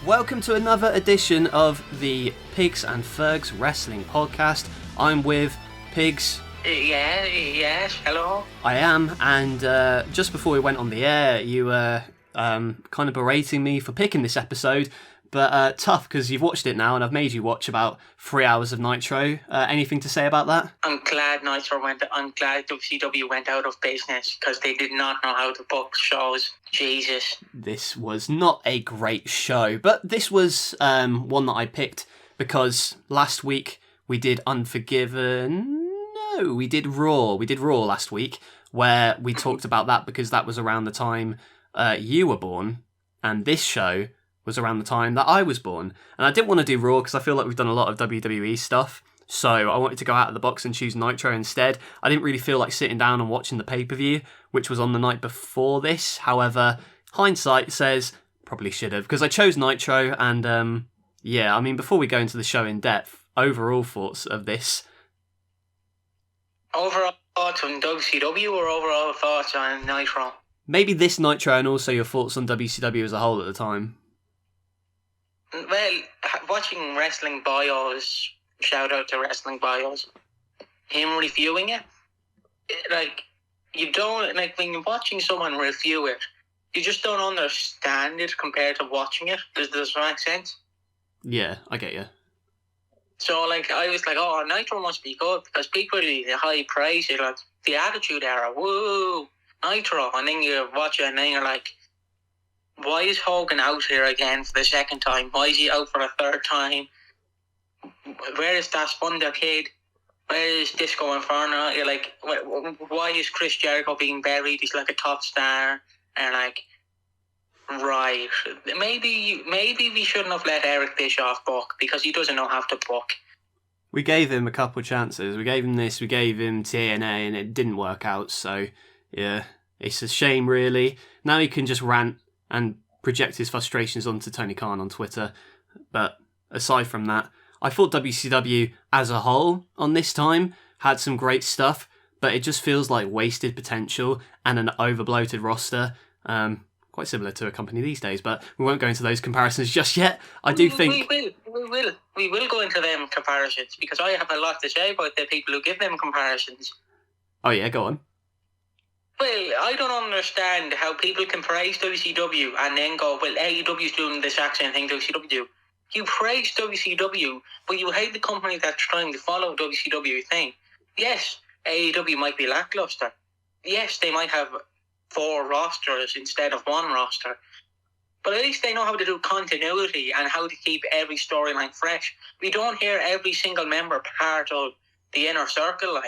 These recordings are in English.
Welcome to another edition of the Pigs and Fergs Wrestling Podcast. I'm with Pigs. Yes, hello. I am, and just before we went on the air, you were kind of berating me for picking this episode, but tough because you've watched it now, and I've made you watch about 3 hours of Nitro. Anything to say about that? I'm glad WCW went out of business because they did not know how to book shows. Jesus. This was not a great show, but this was one that I picked because last week we did Unforgiven. No, we did Raw. We did Raw last week, where we talked about that because that was around the time you were born, and this show was around the time that I was born. And I didn't want to do Raw because I feel like we've done a lot of WWE stuff, so I wanted to go out of the box and choose Nitro instead. I didn't really feel like sitting down and watching the pay-per-view, which was on the night before this. However, hindsight says probably should have, because I chose Nitro, and yeah, I mean, before we go into the show in depth, overall thoughts of this. Overall thoughts on WCW or overall thoughts on Nitro? Maybe this Nitro and also your thoughts on WCW as a whole at the time. Well, watching Wrestling Bios, shout out to Wrestling Bios, him reviewing it, you don't, when you're watching someone review it, you just don't understand it compared to watching it. Does that make sense? Yeah, I get you. So, I was like, oh, Nitro must be good because people really high praise it, like the Attitude Era, woo, Nitro. And then you watch it and then you're like, why is Hogan out here again for the second time? Why is he out for a third time? Where is that Wonder Kid? Where is Disco Inferno? You're like, why is Chris Jericho being buried? He's like a top star. And right, maybe we shouldn't have let Eric Bischoff book because he doesn't know how to book. We gave him a couple of chances. We gave him this, we gave him TNA, and it didn't work out. So, yeah, it's a shame, really. Now he can just rant and project his frustrations onto Tony Khan on Twitter. But aside from that, I thought WCW as a whole on this time had some great stuff, but it just feels like wasted potential and an over-bloated roster. Quite similar to a company these days, but we won't go into those comparisons just yet. I do think... We will go into them comparisons because I have a lot to say about the people who give them comparisons. Oh yeah, go on. Well, I don't understand how people can praise WCW and then go, well, AEW's doing the exact same thing WCW do. You praise WCW, but you hate the company that's trying to follow WCW thing. Yes, AEW might be lackluster. Yes, they might have 4 rosters instead of 1 roster. But at least they know how to do continuity and how to keep every storyline fresh. We don't hear every single member part of the Inner Circle,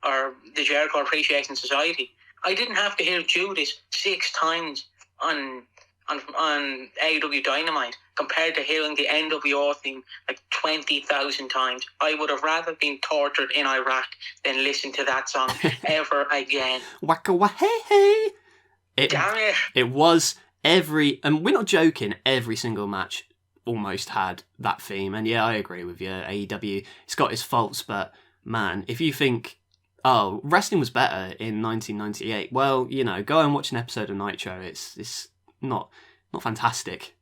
or the Jericho Appreciation Society. I didn't have to hear Judas 6 times on AEW Dynamite compared to hearing the NWO theme 20,000 times. I would have rather been tortured in Iraq than listen to that song ever again. Waka wa hey hey. Damn it. It was and we're not joking, every single match almost had that theme. And yeah, I agree with you. AEW, it's got its faults, but man, if you think, oh, wrestling was better in 1998, well, go and watch an episode of Nitro. It's not fantastic.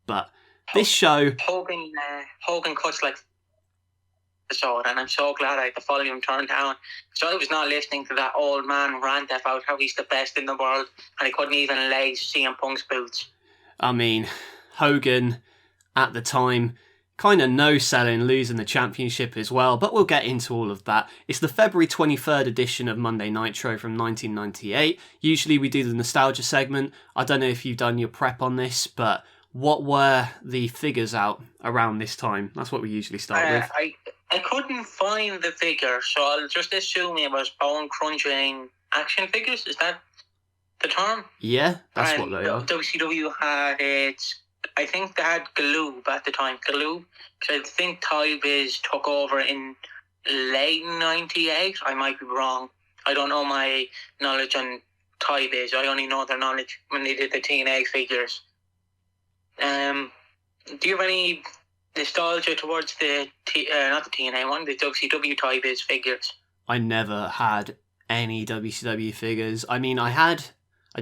But this show... Hogan cuts episode, and I'm so glad I had the volume turned down. So I was not listening to that old man rant about how he's the best in the world, and he couldn't even lay CM Punk's boots. I mean, Hogan, at the time, kind of no-selling, losing the championship as well, but we'll get into all of that. It's the February 23rd edition of Monday Nitro from 1998. Usually we do the nostalgia segment. I don't know if you've done your prep on this, but what were the figures out around this time? That's what we usually start with. I couldn't find the figure, so I'll just assume it was bone crunching action figures. Is that the term? Yeah, that's what they are. WCW had it. I think they had Galoob at the time. Galoob, because I think Ty Biz took over in late 98. I might be wrong. I don't know my knowledge on Ty Biz. I only know their knowledge when they did the TNA figures. Do you have any nostalgia towards not the TNA one, the WCW Ty Biz figures? I never had any WCW figures. I mean, I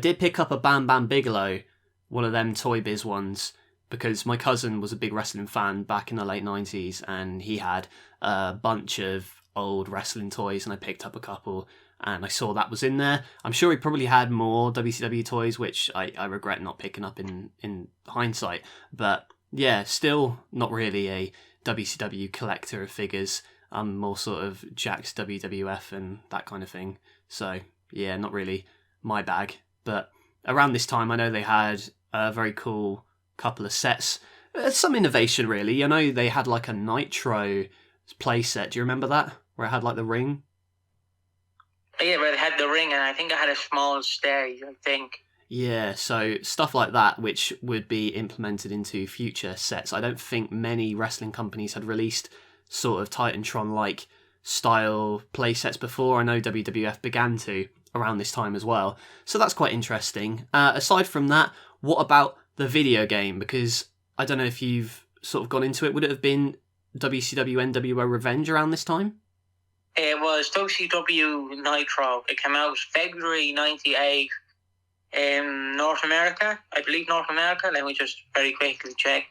did pick up a Bam Bam Bigelow, one of them Toy Biz ones, because my cousin was a big wrestling fan back in the late 90s, and he had a bunch of old wrestling toys, and I picked up a couple, and I saw that was in there. I'm sure he probably had more WCW toys, which I regret not picking up in hindsight. But yeah, still not really a WCW collector of figures. I'm more sort of Jack's WWF and that kind of thing. So yeah, not really my bag. But around this time, I know they had a very cool couple of sets. Some innovation, really. I know they had like a Nitro play set. Do you remember that? Where it had like the ring? Yeah, where it had the ring, and I think it had a small stage, I think. Yeah, so stuff like that, which would be implemented into future sets. I don't think many wrestling companies had released sort of Titantron-like style play sets before. I know WWF began to around this time as well. So that's quite interesting. Aside from that, what about the video game? Because I don't know if you've sort of gone into it. Would it have been WCW NWO Revenge around this time? It was WCW Nitro. It came out February 98 in North America. I believe North America. Let me just very quickly check.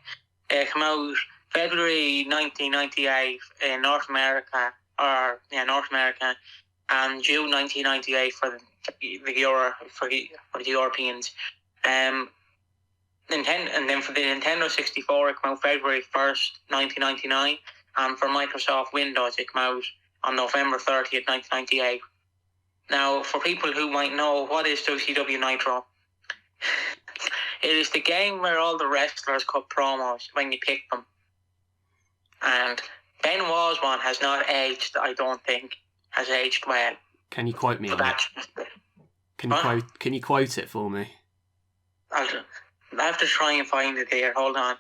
It came out February 1998 in North America, and June 1998 for the Europeans. And then for the Nintendo 64, it came out February 1st, 1999, and for Microsoft Windows, it came out on November 30th, 1998. Now, for people who might know, what is WCW Nitro? It is the game where all the wrestlers cut promos when you pick them. And Benoit's one has not aged, I don't think, has aged well. Can you quote me on it? Can you quote it for me? I'll have to try and find it here. Hold on.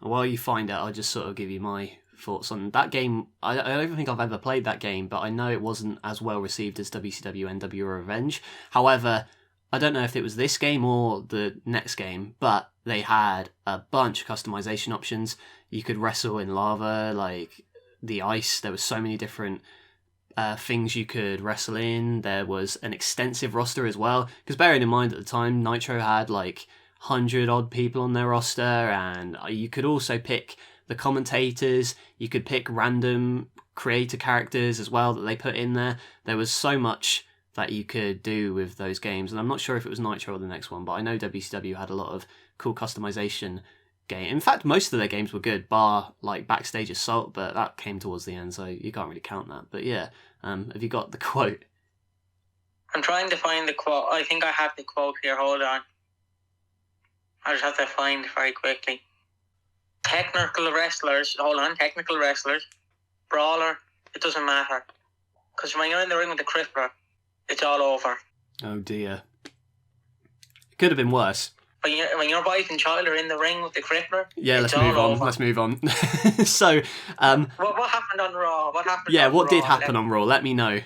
While you find it, I'll just sort of give you my thoughts on that game. I don't even think I've ever played that game, but I know it wasn't as well received as WCW NWO Revenge. However, I don't know if it was this game or the next game, but they had a bunch of customization options. You could wrestle in lava, like the ice. There were so many different things you could wrestle in. There was an extensive roster as well, because bearing in mind at the time, Nitro had like 100 odd people on their roster, and you could also pick the commentators. You could pick random creator characters as well that they put in there. There was so much that you could do with those games, and I'm not sure if it was Nitro or the next one, but I know WCW had a lot of cool customization game. In fact, most of their games were good, bar like Backstage Assault, but that came towards the end, so you can't really count that. But yeah, have you got the quote? I'm trying to find the quote. I think I have the quote here. Hold on. I just have to find it very quickly. Technical wrestlers, brawler, it doesn't matter. Because when you're in the ring with the crippler, it's all over. Oh dear. It could have been worse. When your wife and child are in the ring with the crippler, yeah, let's move on. So, what happened on Raw? What did happen on Raw? Let me know.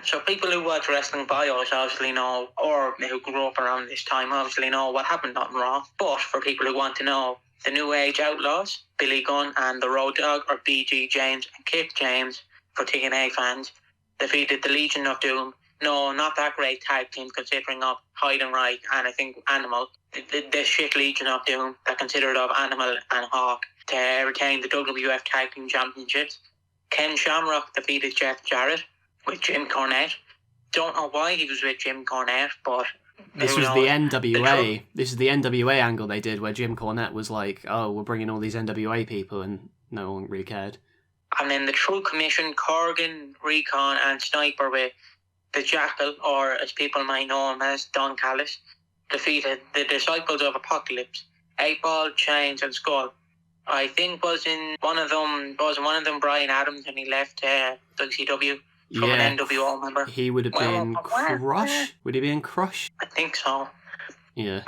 So people who watch wrestling bios obviously know, or who grew up around this time obviously know what happened on Raw. But for people who want to know, the New Age Outlaws, Billy Gunn and the Road Dogg, or BG James and Kip James, for TNA fans, defeated the Legion of Doom. No, not that great tag team considering of Heidenreich and I think Animal. The shit Legion of Doom that considered of Animal and Hawk to retain the WWF Tag Team Championships. Ken Shamrock defeated Jeff Jarrett with Jim Cornette. Don't know why he was with Jim Cornette, but this was the NWA. This is the NWA angle they did, where Jim Cornette was like, "Oh, we're bringing all these NWA people," and no one really cared. And then the True Commission, Corgan, Recon, and Sniper with the Jackal, or as people might know him as Don Callis, defeated the Disciples of Apocalypse, 8-Ball, Chains, and Skull. I think was one of them Brian Adams, and he left WCW. From an NWO member. He would have been Crush? Would he be in Crush? I think so. Yeah.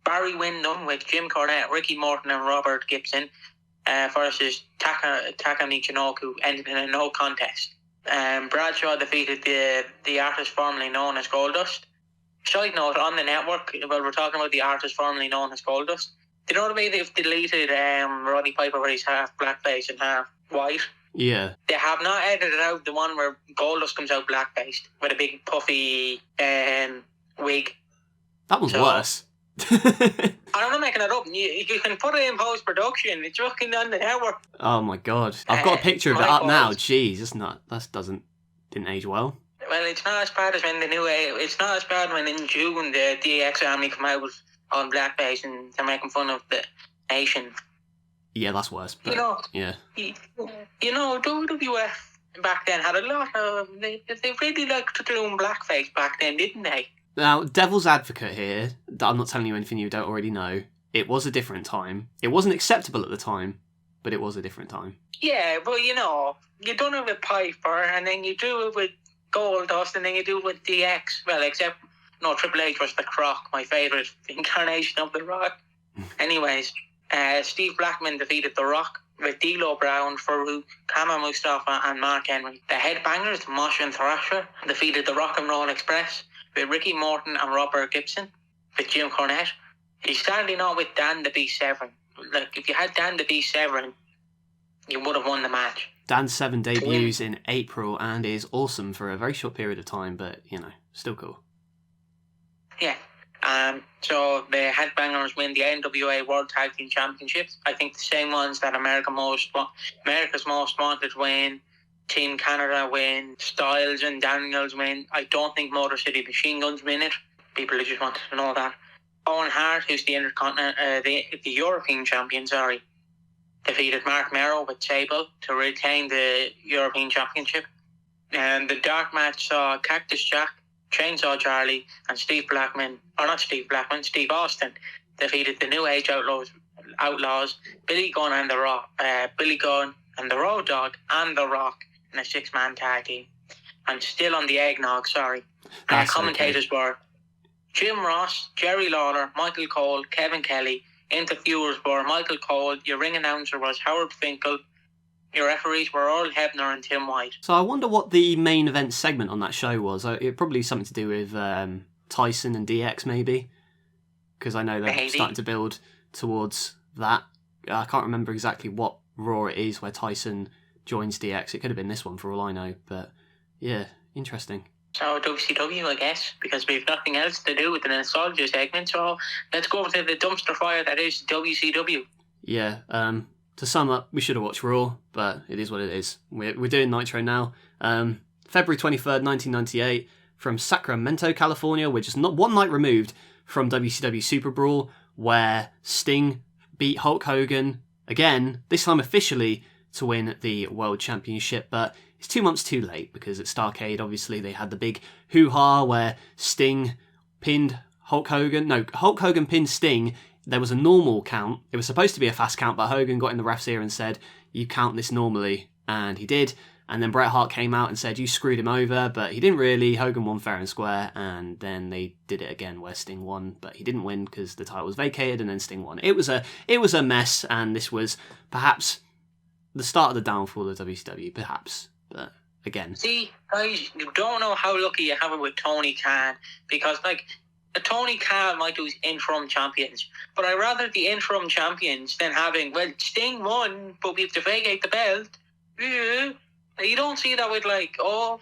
Barry Windham with Jim Cornette, Ricky Morton and Robert Gibson versus Taka Michinoku, ended in a no contest. Bradshaw defeated the artist formerly known as Goldust. Side note, on the network, while we're talking about the artist formerly known as Goldust, do you know the way they've deleted Roddy Piper where he's half blackface and half white? Yeah. They have not edited out the one where Goldust comes out black-faced with a big puffy wig. That was worse. I'm not making it up. You can put it in post-production. It's fucking on the network. Oh my god. I've got a picture of it up now. Jeez, didn't age well. Well, it's not as bad as when it's not as bad when in June the DX Army come out on blackface and they're making fun of the nation. Yeah, that's worse. But, yeah. WWF back then had a lot of... They really liked doing blackface back then, didn't they? Now, devil's advocate here, I'm not telling you anything you don't already know. It was a different time. It wasn't acceptable at the time, but it was a different time. Yeah, but you done it with Piper, and then you do it with Goldust, and then you do it with DX. Well, except, Triple H was the Croc, my favourite incarnation of The Rock. Anyways, Steve Blackman defeated The Rock with D'Lo Brown, Farouk, Kama Mustafa, and Mark Henry. The Headbangers, Mosh and Thrasher, defeated the Rock and Roll Express with Ricky Morton and Robert Gibson, with Jim Cornette. He's sadly not with Dan the Beast Severn. Like, if you had Dan the Beast Severn, you would have won the match. Dan Severn debuts in April and is awesome for a very short period of time, but, still cool. Yeah. So the Headbangers win the NWA World Tag Team Championships. I think the same ones that America's Most Wanted win, Team Canada win, Styles and Daniels win. I don't think Motor City Machine Guns win it. People who just wanted to know that. Owen Hart, who's the the European champion, defeated Mark Merrow with Sable to retain the European Championship. And the dark match saw Cactus Jack, Chainsaw Charlie, and Steve Austin defeated the New Age Outlaws, Billy Gunn and the Road Dogg and The Rock in a 6-man tag team. I'm still on the eggnog, sorry. Commentators were Jim Ross, Jerry Lawler, Michael Cole, Kevin Kelly. Interviewers were Michael Cole. Your ring announcer was Howard Finkel. Your referees were Earl Hebner and Tim White. So I wonder what the main event segment on that show was. It probably something to do with Tyson and DX, maybe. Because I know they're starting to build towards that. I can't remember exactly what Raw it is where Tyson joins DX. It could have been this one for all I know. But yeah, interesting. So WCW, I guess, because we have nothing else to do with the nostalgia segment. So let's go to the dumpster fire that is WCW. Yeah, to sum up, we should have watched Raw, but it is what it is. We're doing Nitro now. February 23rd, 1998, from Sacramento, California. We're just not one night removed from WCW Super Brawl, where Sting beat Hulk Hogan, again, this time officially, to win the World Championship, but it's 2 months too late, because at Starrcade, obviously, they had the big hoo-ha where Sting pinned Hulk Hogan. No, Hulk Hogan pinned Sting. There was a normal count. It was supposed to be a fast count, but Hogan got in the ref's ear and said, you count this normally, and he did. And then Bret Hart came out and said, you screwed him over, but he didn't really. Hogan won fair and square, and then they did it again where Sting won, but he didn't win because the title was vacated, and then Sting won. It was a mess, and this was perhaps the start of the downfall of WCW, perhaps. But again, see, guys, you don't know how lucky you have it with Tony Khan, because Tony Khan might do his interim champions, but I'd rather the interim champions than having, Sting won, but we have to vacate the belt. Yeah. You don't see that with William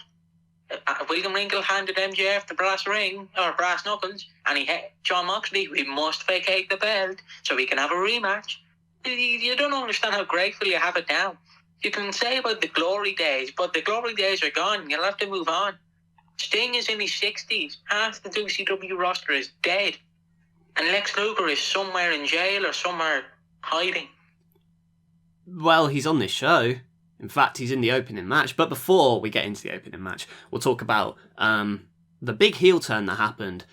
Regal handed MJF the brass ring or brass knuckles, and John Moxley, we must vacate the belt so we can have a rematch. You don't understand how grateful you have it now. You can say about the glory days, but the glory days are gone. You'll have to move on. Sting is in his 60s. Half the WCW roster is dead. And Lex Luger is somewhere in jail or somewhere hiding. Well, he's on this show. In fact, he's in the opening match. But before we get into the opening match, we'll talk about the big heel turn that happened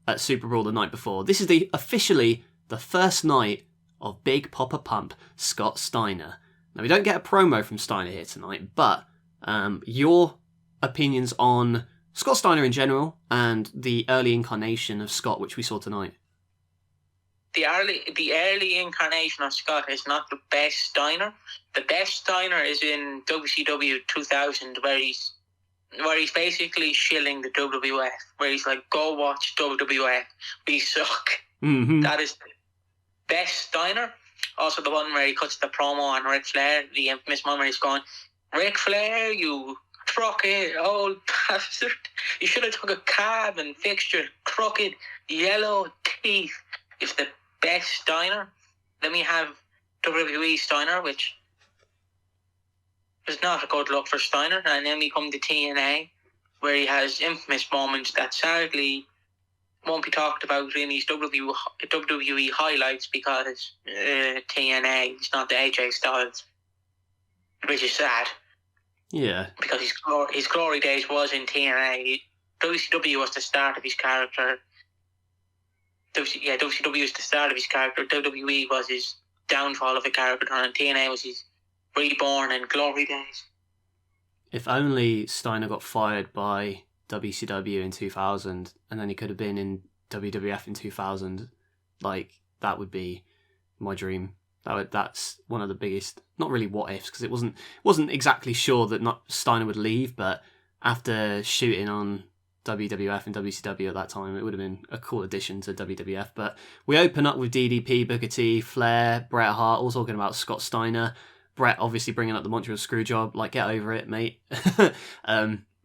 at Super Brawl the night before. This is officially the first night of Big Papa Pump Scott Steiner. Now, we don't get a promo from Steiner here tonight, but your opinions on Scott Steiner in general and the early incarnation of Scott, which we saw tonight. The early incarnation of Scott is not the best Steiner. The best Steiner is in WCW 2000, where he's basically shilling the WWF, where he's like, go watch WWF, we suck. Mm-hmm. That is the best Steiner. Also the one where he cuts the promo on Ric Flair, the infamous one where he's going, Ric Flair, you crooked old bastard. You should have took a cab and fixed your crooked yellow teeth it's the best Steiner. Then we have WWE Steiner, which is not a good look for Steiner. And then we come to TNA, where he has infamous moments that sadly won't be talked about in these WWE highlights because TNA is not the AJ Styles, which is sad. Yeah. Because his glory days was in TNA. WCW was the start of his character. WCW was the start of his character. WWE was his downfall of a character, and TNA was his reborn and glory days. If only Steiner got fired by WCW in 2000, and then he could have been in WWF in 2000. Like, that would be my dream. That's one of the biggest, not really what ifs, because it wasn't exactly sure that Steiner would leave, but after shooting on WWF and WCW at that time, it would have been a cool addition to WWF. But we open up with DDP, Booker T, Flair, Bret Hart, all talking about Scott Steiner. Bret obviously bringing up the Montreal Screwjob, like, get over it, mate.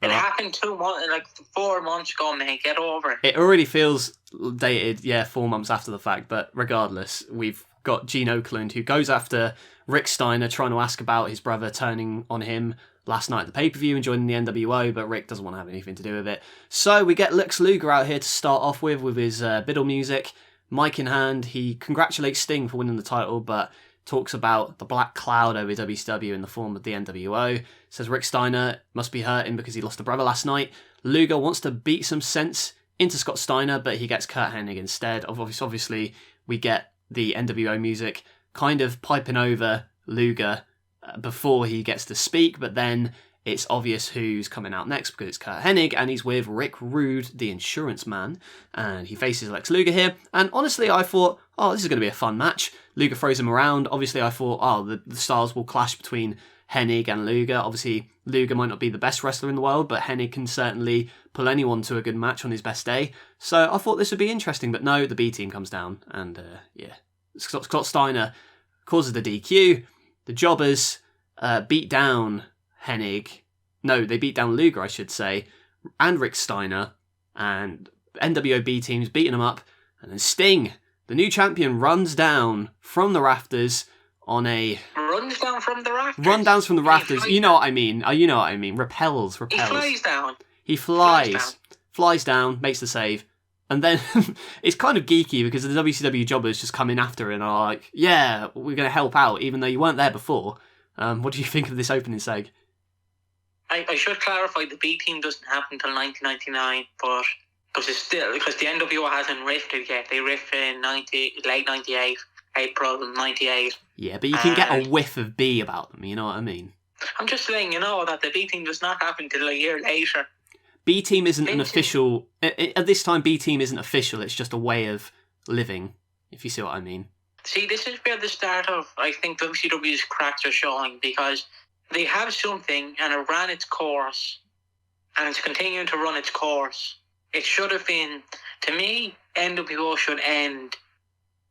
It happened 4 months ago, mate. Get over it. It already feels dated, 4 months after the fact. But regardless, we've got Gene Okerlund, who goes after Rick Steiner, trying to ask about his brother turning on him last night at the pay-per-view and joining the NWO, but Rick doesn't want to have anything to do with it. So we get Lex Luger out here to start off with his Biddle music. Mic in hand, he congratulates Sting for winning the title, but talks about the black cloud over WCW in the form of the NWO. Says Rick Steiner must be hurting because he lost a brother last night. Luger wants to beat some sense into Scott Steiner, but he gets Kurt Hennig instead. Obviously, we get the NWO music kind of piping over Luger before he gets to speak, but then it's obvious who's coming out next because it's Kurt Hennig, and he's with Rick Rude, the insurance man, and he faces Lex Luger here. And honestly, I thought, this is going to be a fun match. Luger throws him around. Obviously, I thought, the styles will clash between Hennig and Luger. Obviously, Luger might not be the best wrestler in the world, but Hennig can certainly pull anyone to a good match on his best day. So I thought this would be interesting, but no, the B team comes down, and Scott Steiner causes the DQ. The Jobbers beat down Hennig. No, they beat down Luger, I should say, and Rick Steiner, and NWO B team's beating him up, and then Sting, the new champion, runs down from the rafters on a... Runs down from the rafters? Run down from the rafters, you know what I mean. You know what I mean. Repels. He flies down. He flies down, makes the save, and then it's kind of geeky because the WCW Jobbers just come in after and are like, yeah, we're going to help out, even though you weren't there before. What do you think of this opening seg? I should clarify, the B team doesn't happen until 1999, but because the NWO hasn't riffed it yet. They riff in late 98, April 98. Yeah, but you can get a whiff of B about them, you know what I mean? I'm just letting you know that the B team does not happen until a year later. B team isn't an official... At this time, B team isn't official, it's just a way of living, if you see what I mean. See, this is where the start of, I think, WCW's cracks are showing, because they have something and it ran its course and it's continuing to run its course. It should have been, to me, NWO should end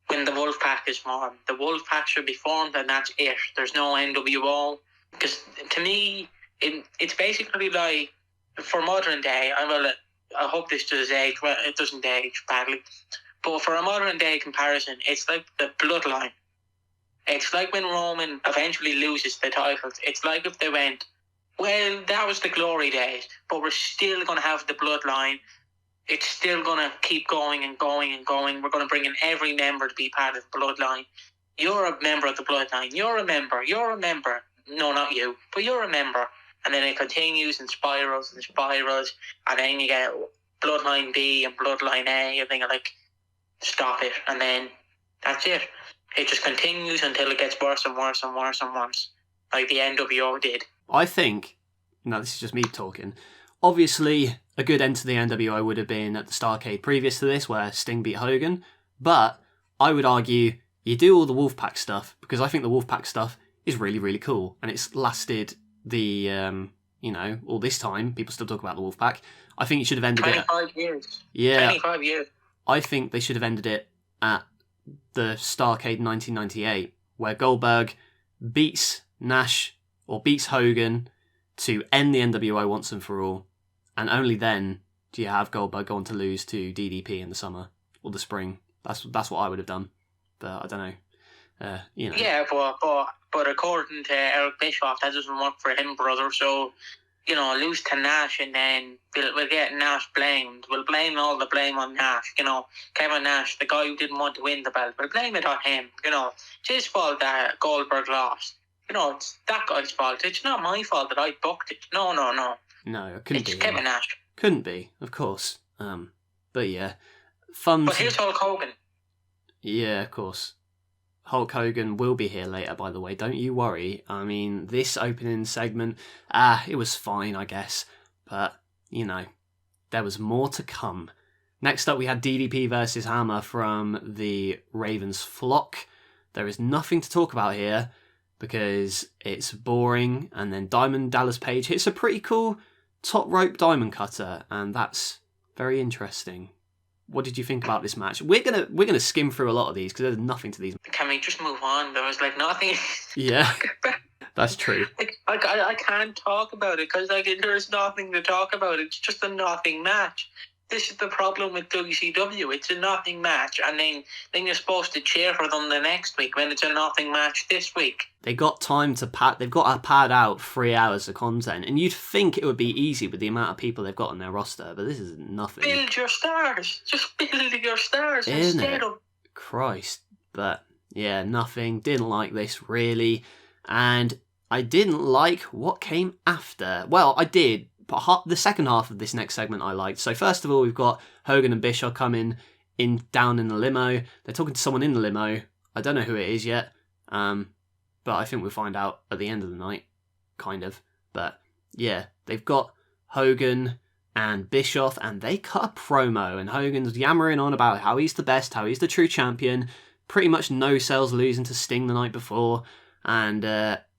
when the Wolfpack is formed. The Wolfpack should be formed and that's it. There's no NWO. Because to me, it's basically like, for modern day, I hope this does age, well, it doesn't age badly, but for a modern day comparison, it's like the Bloodline. It's like when Roman eventually loses the titles. It's like if they went, well, that was the glory days, but we're still going to have the Bloodline. It's still going to keep going and going and going. We're going to bring in every member to be part of the Bloodline. You're a member of the Bloodline. You're a member. No, not you, but you're a member. And then it continues and spirals, and then you get Bloodline B and Bloodline A, and then you're like, stop it. And then that's it. It just continues until it gets worse and worse and worse and worse, like the NWO did. I think, no, this is just me talking, obviously a good end to the NWO would have been at the Starrcade previous to this, where Sting beat Hogan, but I would argue you do all the Wolfpack stuff, because I think the Wolfpack stuff is really, really cool, and it's lasted the, all this time. People still talk about the Wolfpack. I think you should have ended 25 years. Yeah. 25 years. I think they should have ended it at the Starrcade 1998, where Goldberg beats Nash, or beats Hogan, to end the NWO once and for all, and only then do you have Goldberg go on to lose to DDP in the summer, or the spring, That's what I would have done. But I don't know. Yeah, but according to Eric Bischoff, that doesn't work for him, brother. So, lose to Nash, and then we'll get Nash blamed. We'll blame all the blame on Nash. Kevin Nash, the guy who didn't want to win the belt. We'll blame it on him. It's his fault that Goldberg lost. It's that guy's fault. It's not my fault that I booked it. No. No, it couldn't be. It's Kevin Nash. Couldn't be, of course. But yeah, fun. But here's Hulk Hogan. Yeah, of course. Hulk Hogan will be here later, by the way. Don't you worry. I mean, this opening segment, it was fine, I guess. But, there was more to come. Next up, we had DDP versus Hammer from the Ravens flock. There is nothing to talk about here because it's boring. And then Diamond Dallas Page hits a pretty cool top rope diamond cutter, and that's very interesting. What did you think about this match? We're gonna skim through a lot of these because there's nothing to these. Can we just move on? There was nothing. Yeah, that's true. I can't talk about it because there's nothing to talk about. It's just a nothing match. This is the problem with WCW. It's a nothing match, and then you're supposed to cheer for them the next week when it's a nothing match this week. They got time to pad. They've got to pad out 3 hours of content, and you'd think it would be easy with the amount of people they've got on their roster, but this is nothing. Build your stars. Just build your stars instead of Christ. But yeah, nothing. Didn't like this really, and I didn't like what came after. Well, I did. But the second half of this next segment I liked. So first of all, we've got Hogan and Bischoff coming down in the limo. They're talking to someone in the limo. I don't know who it is yet. But I think we'll find out at the end of the night. Kind of. But yeah, they've got Hogan and Bischoff, and they cut a promo. And Hogan's yammering on about how he's the best, how he's the true champion. Pretty much no cells losing to Sting the night before. And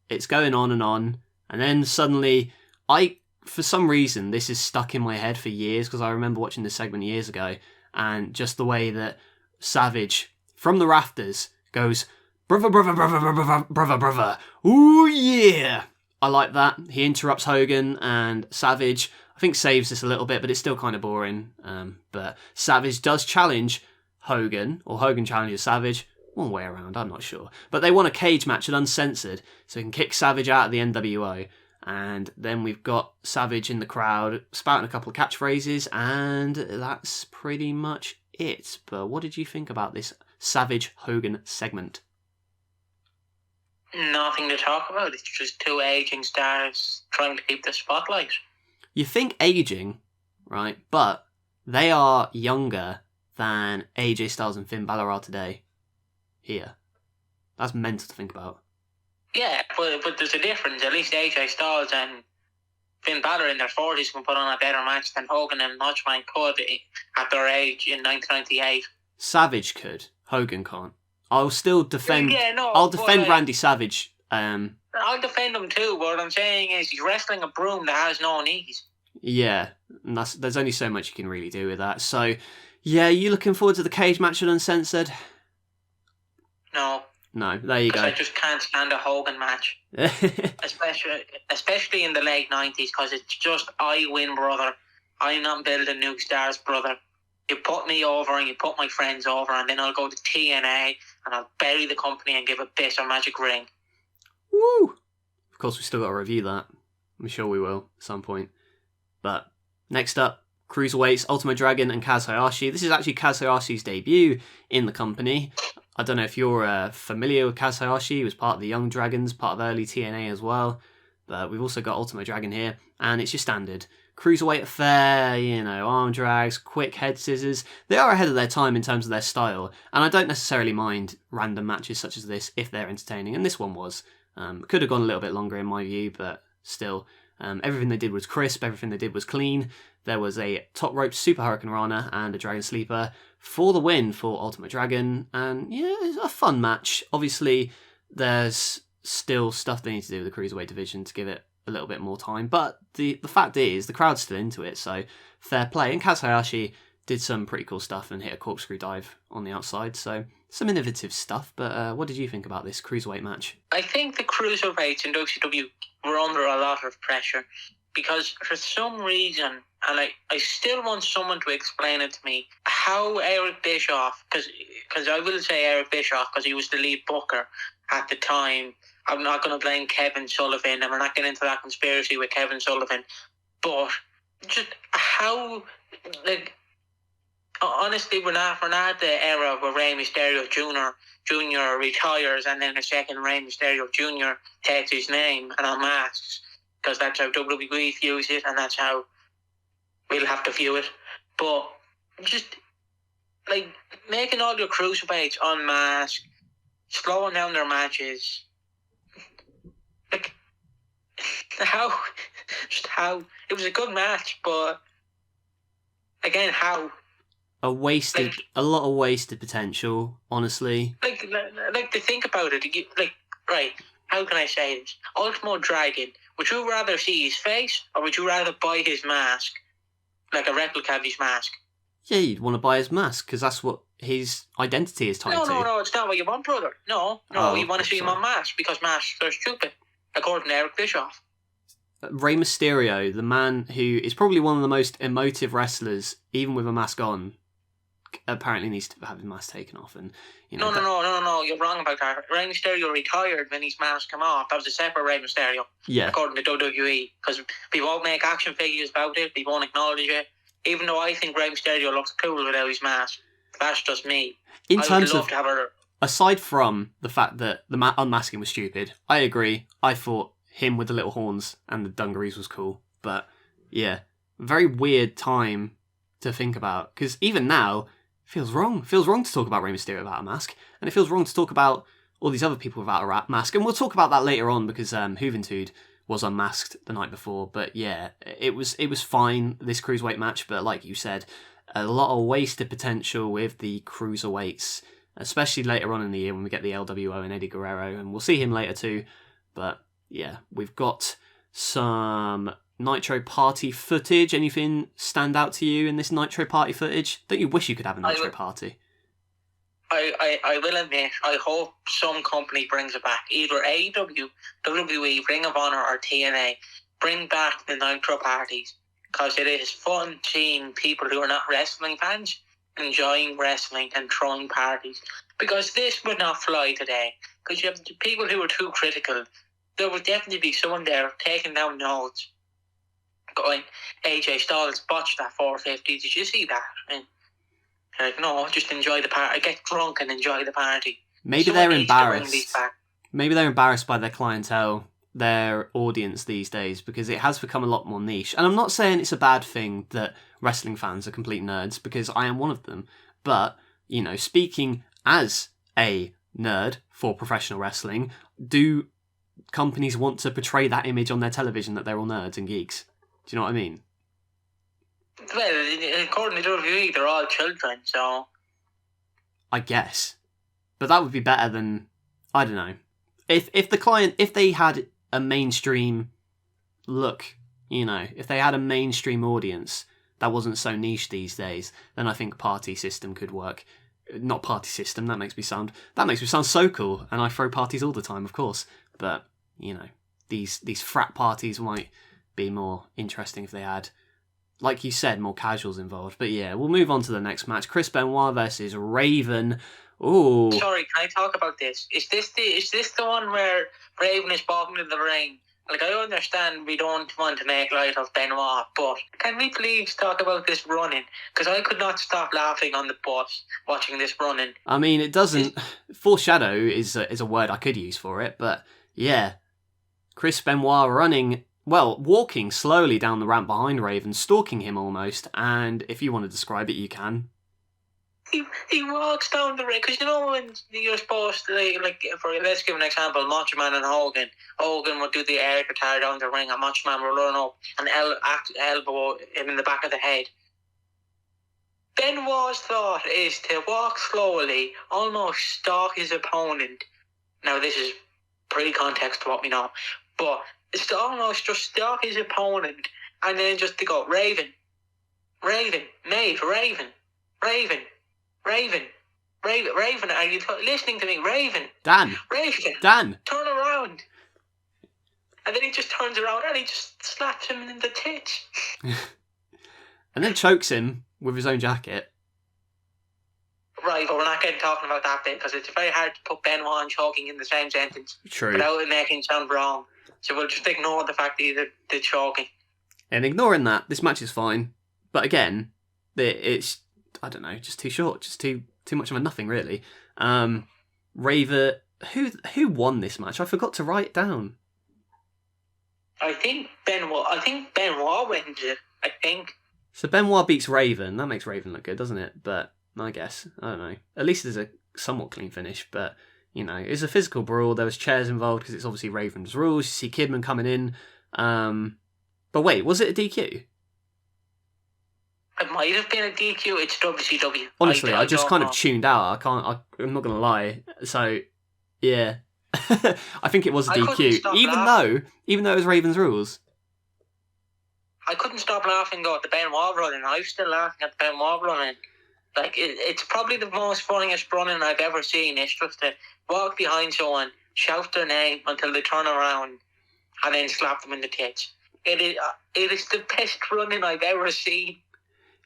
it's going on. And then suddenly, for some reason, this is stuck in my head for years because I remember watching this segment years ago, and just the way that Savage, from the rafters, goes, brother, brother, brother, brother, brother, brother, ooh yeah! I like that. He interrupts Hogan, and Savage, I think, saves this a little bit, but it's still kind of boring. But Savage does challenge Hogan, or Hogan challenges Savage, one way around, I'm not sure. But they want a cage match at Uncensored, so he can kick Savage out of the NWO. And then we've got Savage in the crowd spouting a couple of catchphrases, and that's pretty much it. But what did you think about this Savage-Hogan segment? Nothing to talk about. It's just two aging stars trying to keep the spotlight. You think aging, right? But they are younger than AJ Styles and Finn Balor are today. Here. That's mental to think about. Yeah, but there's a difference. At least AJ Styles and Finn Balor in their 40s can put on a better match than Hogan and Macho Man could at their age in 1998. Savage could. Hogan can't. I'll still defend. Yeah, no, I'll defend Randy Savage. I'll defend him too. But what I'm saying is he's wrestling a broom that has no knees. Yeah, and there's only so much you can really do with that. So, yeah, you looking forward to the cage match at Uncensored? No, there you go. I just can't stand a Hogan match. especially in the late 90s, because it's just, I win, brother. I'm not building new stars, brother. You put me over and you put my friends over, and then I'll go to TNA and I'll bury the company and give a bit of magic ring. Woo! Of course, we still got to review that. I'm sure we will at some point. But next up, Cruiserweights, Ultimo Dragon and Kaz Hayashi. This is actually Kaz Hayashi's debut in the company. I don't know if you're familiar with Kaz Hayashi. He was part of the Young Dragons, part of early TNA as well. But we've also got Ultimo Dragon here, and it's your standard Cruiserweight affair, arm drags, quick head scissors. They are ahead of their time in terms of their style, and I don't necessarily mind random matches such as this if they're entertaining, and this one was. Could have gone a little bit longer in my view, but still. Everything they did was crisp, everything they did was clean. There was a top rope Super Hurricane Rana and a Dragon Sleeper for the win for Ultimo Dragon, and yeah, it's a fun match. Obviously, there's still stuff they need to do with the Cruiserweight division to give it a little bit more time, but the fact is, the crowd's still into it, so fair play. And Kaz Hayashi did some pretty cool stuff and hit a corkscrew dive on the outside, so some innovative stuff. But what did you think about this Cruiserweight match? I think the Cruiserweights in WCW were under a lot of pressure because for some reason, and I still want someone to explain it to me, how Eric Bischoff, because I will say Eric Bischoff because he was the lead booker at the time. I'm not going to blame Kevin Sullivan, and we're not getting into that conspiracy with Kevin Sullivan, but just how, like, honestly, we're not the era where Rey Mysterio Jr. retires and then a second Rey Mysterio Jr. takes his name and unmasks, because that's how WWE views it and that's how we'll have to view it. But just, like, making all your cruiserweights unmasked, slowing down their matches, like, how? It was a good match, but again, how? A lot of wasted potential, honestly. Like to think about it, right, how can I say this? Ultimo Dragon, would you rather see his face or would you rather buy his mask? Like a replica of his mask? Yeah, you'd want to buy his mask because that's what his identity is tied to. No, it's not what you want, brother. No, you want to see him on masks because masks are stupid, according to Eric Bischoff. Rey Mysterio, the man who is probably one of the most emotive wrestlers, even with a mask on, apparently needs to have his mask taken off. And No, you're wrong about that. Rey Mysterio retired when his mask came off. That was a separate Rey Mysterio, according to WWE, because we won't make action figures about it, we won't acknowledge it, even though I think Rey Mysterio looks cool without his mask. That's just me. Aside from the fact that the unmasking was stupid, I agree. I thought him with the little horns and the dungarees was cool, but yeah, very weird time to think about, because even now feels wrong to talk about Rey Mysterio without a mask, and it feels wrong to talk about all these other people without a mask, and we'll talk about that later on because Juventud was unmasked the night before. But yeah, it was fine, this cruiserweight match, but like you said, a lot of wasted potential with the cruiserweights, especially later on in the year when we get the LWO and Eddie Guerrero, and we'll see him later too. But yeah, we've got some Nitro party footage. Anything stand out to you in this Nitro party footage? Don't you wish you could have a Nitro party? I will admit, I hope some company brings it back. Either AEW, WWE, Ring of Honor, or TNA. Bring back the Nitro parties. Because it is fun seeing people who are not wrestling fans enjoying wrestling and throwing parties. Because this would not fly today. Because you have people who are too critical. There would definitely be someone there taking down notes, going, AJ Styles botched that 450. Did you see that? And you're like, no, just enjoy the party. Get drunk and enjoy the party. Maybe they're embarrassed. Maybe they're embarrassed by their clientele, their audience these days, because it has become a lot more niche. And I'm not saying it's a bad thing that wrestling fans are complete nerds, because I am one of them. But, you know, speaking as a nerd for professional wrestling, do companies want to portray that image on their television that they're all nerds and geeks? Do you know what I mean? Well, according to WWE, they're all children, so... I guess. But that would be better than... I don't know. If they had a mainstream look, you know, if they had a mainstream audience that wasn't so niche these days, then I think party system could work. Not party system, that makes me sound so cool, and I throw parties all the time, of course. But, you know, these frat parties might be more interesting if they had, like you said, more casuals involved. But yeah, we'll move on to the next match. Chris Benoit versus Raven. Ooh. Sorry, can I talk about this? Is this the one where Raven is walking to the ring? Like, I understand we don't want to make light of Benoit, but can we please talk about this running? Because I could not stop laughing on the bus watching this running. I mean, it doesn't... Foreshadow is a word I could use for it, but yeah. Chris Benoit running... Well, walking slowly down the ramp behind Raven, stalking him almost, and if you want to describe it, you can. He walks down the ring, because you know when you're supposed to, like for let's give an example, Macho Man and Hogan would do the air guitar down the ring, and Macho Man would run up and elbow him in the back of the head. Benoit's thought is to walk slowly, almost stalk his opponent. Now this is pre-context to what we know, but it's to almost just stalk his opponent, and then just to go, Raven, mate, Raven, are you listening to me? Raven, Dan, Raven, Dan, turn around. And then he just turns around and he just slaps him in the tits. And then chokes him with his own jacket. Right, but we're not getting talking about that bit because it's very hard to put Benoit and choking in the same sentence. True. Without it making it sound wrong. So we'll just ignore the fact that he did choking. And ignoring that, this match is fine. But again, it's, I don't know, just too short. Just too much of a nothing, really. Raver, who won this match? I forgot to write it down. I think Benoit wins it. I think. So Benoit beats Raven. That makes Raven look good, doesn't it? But I guess, I don't know. At least there's a somewhat clean finish, but, you know, it was a physical brawl. There was chairs involved because it's obviously Raven's rules. You see Kidman coming in. But wait, was it a DQ? It might have been a DQ. It's WCW. Honestly, I just kind of tuned out. I'm not going to lie. So, yeah. I think it was a DQ. Even though it was Raven's rules. I couldn't stop laughing at the Benoit running. I was still laughing at the Benoit running. Like, it's probably the most funniest running I've ever seen. It's just to walk behind someone, shout their name until they turn around, and then slap them in the tits. It is the best running I've ever seen.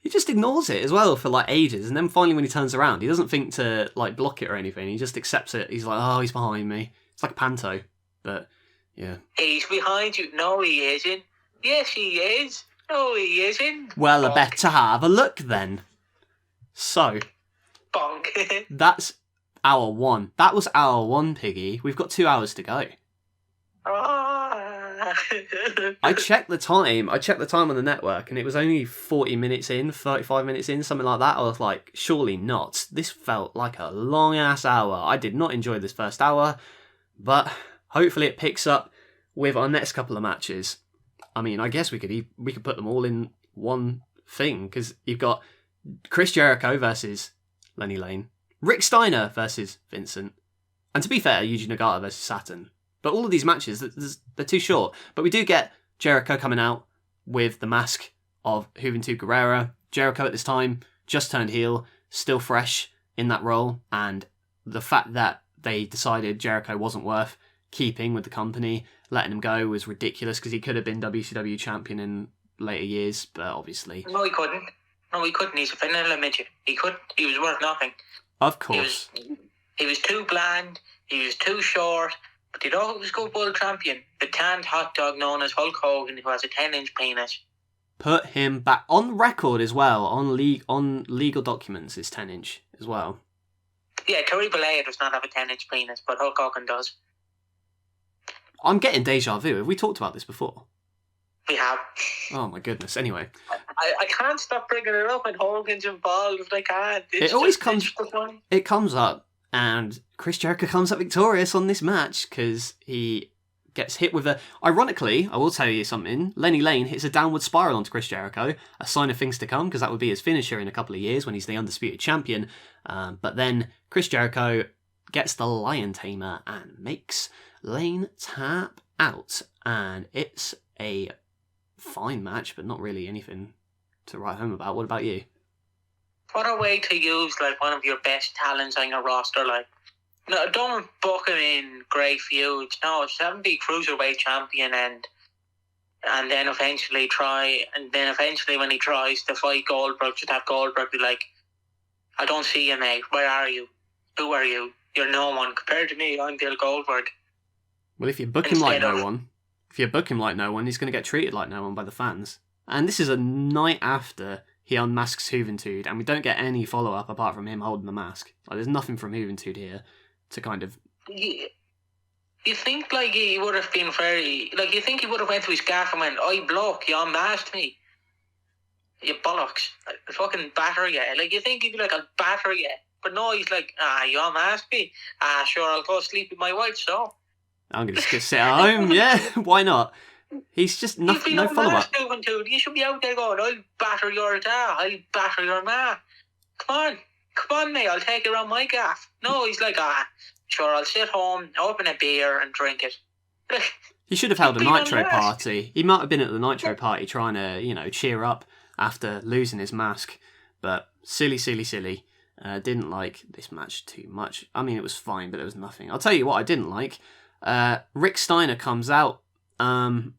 He just ignores it as well for like ages, and then finally when he turns around, he doesn't think to like block it or anything. He just accepts it. He's like, oh, he's behind me. It's like a panto, but yeah. He's behind you. No, he isn't. Yes, he is. No, he isn't. Well, I better have a look then. So, bonk. That's hour one. That was hour one, Piggy. We've got 2 hours to go. I checked the time. On the network, and it was only 40 minutes in, 35 minutes in, something like that. I was like, surely not. This felt like a long-ass hour. I did not enjoy this first hour, but hopefully it picks up with our next couple of matches. I mean, I guess we could put them all in one thing, because you've got Chris Jericho versus Lenny Lane, Rick Steiner versus Vincent, and to be fair, Yuji Nagata versus Saturn. But all of these matches, they're too short. But we do get Jericho coming out with the mask of Juventud Guerrero. Jericho at this time just turned heel, still fresh in that role, and the fact that they decided Jericho wasn't worth keeping with the company, letting him go was ridiculous, because he could have been WCW champion in later years, but obviously... No, he couldn't. He's a vanilla midget. He was worth nothing. Of course. He was too bland, he was too short, but you know who was good world champion? The tanned hot dog known as Hulk Hogan, who has a 10-inch penis. Put him back on record as well, on legal documents, is 10-inch as well. Yeah, Terry Bollea does not have a 10-inch penis, but Hulk Hogan does. I'm getting deja vu. Have we talked about this before? We have. Oh my goodness. Anyway. I can't stop bringing it up when Hogan's involved. I can't. It always comes up, and Chris Jericho comes up victorious on this match because he gets hit with a... Ironically, I will tell you something, Lenny Lane hits a downward spiral onto Chris Jericho, a sign of things to come, because that would be his finisher in a couple of years when he's the undisputed champion. But then Chris Jericho gets the Lion Tamer and makes Lane tap out, and it's a fine match, but not really anything to write home about. What about you? What a way to use like one of your best talents on your roster. Like, no, don't book him in great feuds. No, just have him be cruiserweight champion, and then eventually when he tries to fight Goldberg, just have Goldberg be like, "I don't see you, mate. Where are you? Who are you? You're no one compared to me. I'm Bill Goldberg." Well, if you book him like no one, he's going to get treated like no one by the fans. And this is a night after he unmasks Juventud, and we don't get any follow-up apart from him holding the mask. Like, there's nothing from Juventud here to kind of... You think, like, he would have been very... Like, you think he would have went to his gaff and went, "Oi, bloke, you unmasked me. You bollocks. I'll fucking batter you." Like, you think he'd be like, "I'll batter you." But no, he's like, "You unmasked me? Sure, I'll go sleep with my wife, so." I'm going to sit at home, yeah, why not? He's just no follow-up. You should be out there going, "I'll batter your dad, I'll batter your ma. Come on, mate, I'll take you around my gaff." No, he's like, "Sure, I'll sit home, open a beer and drink it." He should have held a Nitro party. He might have been at the Nitro party trying to, cheer up after losing his mask. But silly. Didn't like this match too much. I mean, it was fine, but there was nothing. I'll tell you what I didn't like. Rick Steiner comes out And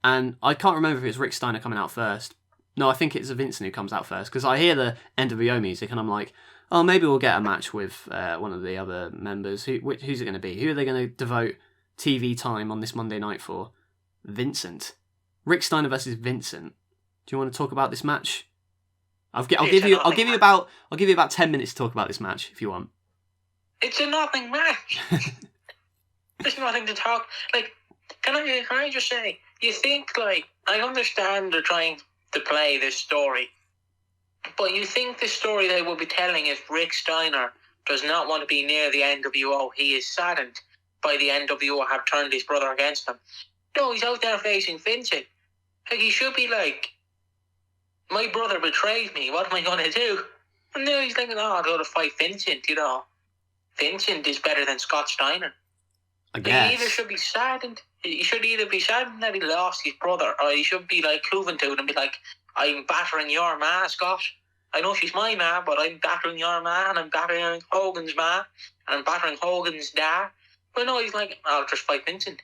I can't remember if it's Rick Steiner coming out first. No, I think it's Vincent who comes out first, because I hear the NWO music and I'm like, oh, maybe we'll get a match with one of the other members. Who's it going to be? Who are they going to devote TV time on this Monday night for? Vincent. Rick Steiner versus Vincent. Do you want to talk about this match? I'll give you about 10 minutes to talk about this match if you want. It's a nothing match. There's nothing to talk. Like, can I just say, you think, like, I understand they're trying to play this story, but you think the story they will be telling is Rick Steiner does not want to be near the NWO. He is saddened by the NWO have turned his brother against him. No, he's out there facing Vincent. Like, he should be like, my brother betrayed me, what am I going to do? And now he's thinking, I'll go to fight Vincent, you know. Vincent is better than Scott Steiner. I guess. He either should be saddened. He should either be saddened that he lost his brother, or he should be like cloven to it and be like, I'm battering your ma, Scott. I know she's my ma, but I'm battering your ma, and I'm battering Hogan's ma, and I'm battering Hogan's dad. But no, he's like, I'll just fight Vincent.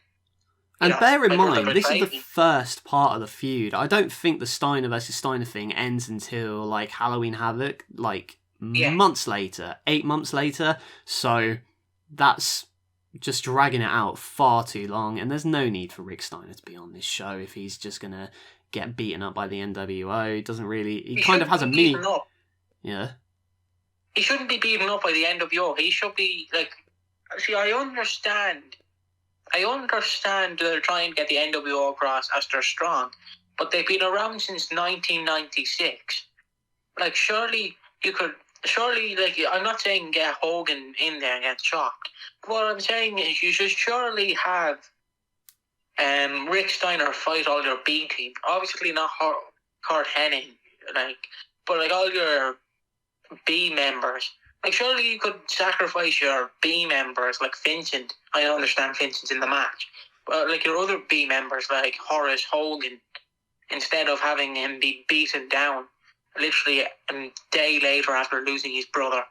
And bear in mind, this is the first part of the feud. I don't think the Steiner versus Steiner thing ends until like Halloween Havoc, like months later, 8 months later. So that's just dragging it out far too long, and there's no need for Rick Steiner to be on this show if he's just gonna get beaten up by the NWO. It doesn't really. He kind of has a mini. Yeah. He shouldn't be beaten up by the NWO. He should be like. See, I understand they're trying to get the NWO across as they're strong, but they've been around since 1996. Like, surely, like, I'm not saying get Hogan in there and get chopped. What I'm saying is you should surely have Rick Steiner fight all your B team. Obviously not Kurt Hennig, like, but like all your B members. Like, surely you could sacrifice your B members, like Vincent. I understand Vincent's in the match. But, like, your other B members, like Horace Hogan, instead of having him be beaten down literally a day later after losing his brother.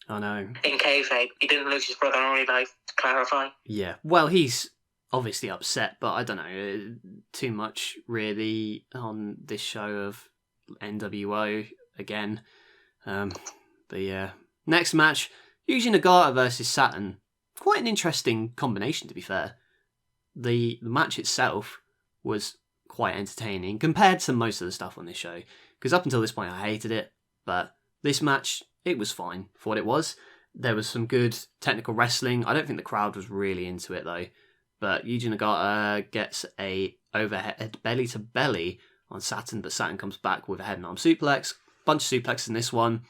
I know. In kayfabe. He didn't lose his brother in real life, to clarify. Yeah. Well, he's obviously upset, but I don't know. Too much, really, on this show of NWO again. But yeah, next match, Yuji Nagata versus Saturn. Quite an interesting combination, to be fair. The match itself was quite entertaining compared to most of the stuff on this show. Because up until this point, I hated it. But this match, it was fine for what it was. There was some good technical wrestling. I don't think the crowd was really into it, though. But Yuji Nagata gets a overhead belly to belly on Saturn, but Saturn comes back with a head and arm suplex. Bunch of suplexes in this one.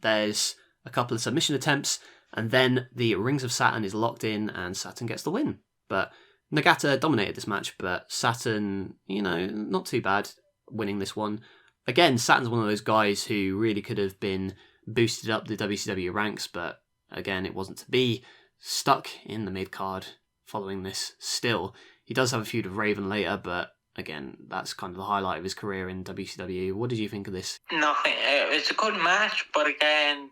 There's a couple of submission attempts, and then the Rings of Saturn is locked in, and Saturn gets the win. But Nagata dominated this match, but Saturn, not too bad winning this one. Again, Saturn's one of those guys who really could have been boosted up the WCW ranks, but again, it wasn't to be. Stuck in the mid-card following this still. He does have a feud with Raven later, but again, that's kind of the highlight of his career in WCW. What did you think of this? Nothing. It's a good match, but again,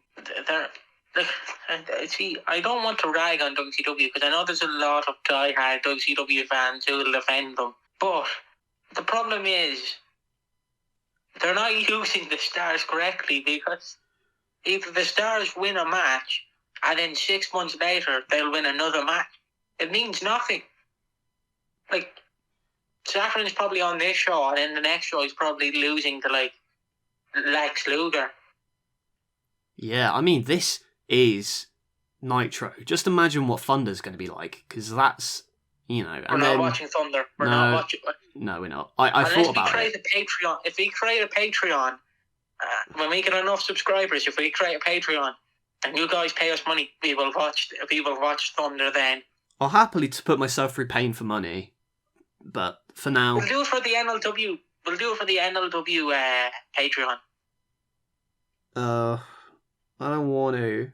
see, I don't want to rag on WCW because I know there's a lot of die-hard WCW fans who will defend them. But the problem is, they're not using the stars correctly, because if the stars win a match and then 6 months later they'll win another match, it means nothing. Like, Saturn's probably on this show, and then the next show he's probably losing to, like, Lex Luger. Yeah, I mean, this is Nitro. Just imagine what Thunder's going to be like, because that's, We're not watching Thunder. No, we're not. I thought about it. If we create a Patreon, when we get enough subscribers, if we create a Patreon, and you guys pay us money, we will watch Thunder then. I'll happily to put myself through pain for money. But for now, we'll do it for the NLW. We'll do it for the NLW Patreon. I don't want to.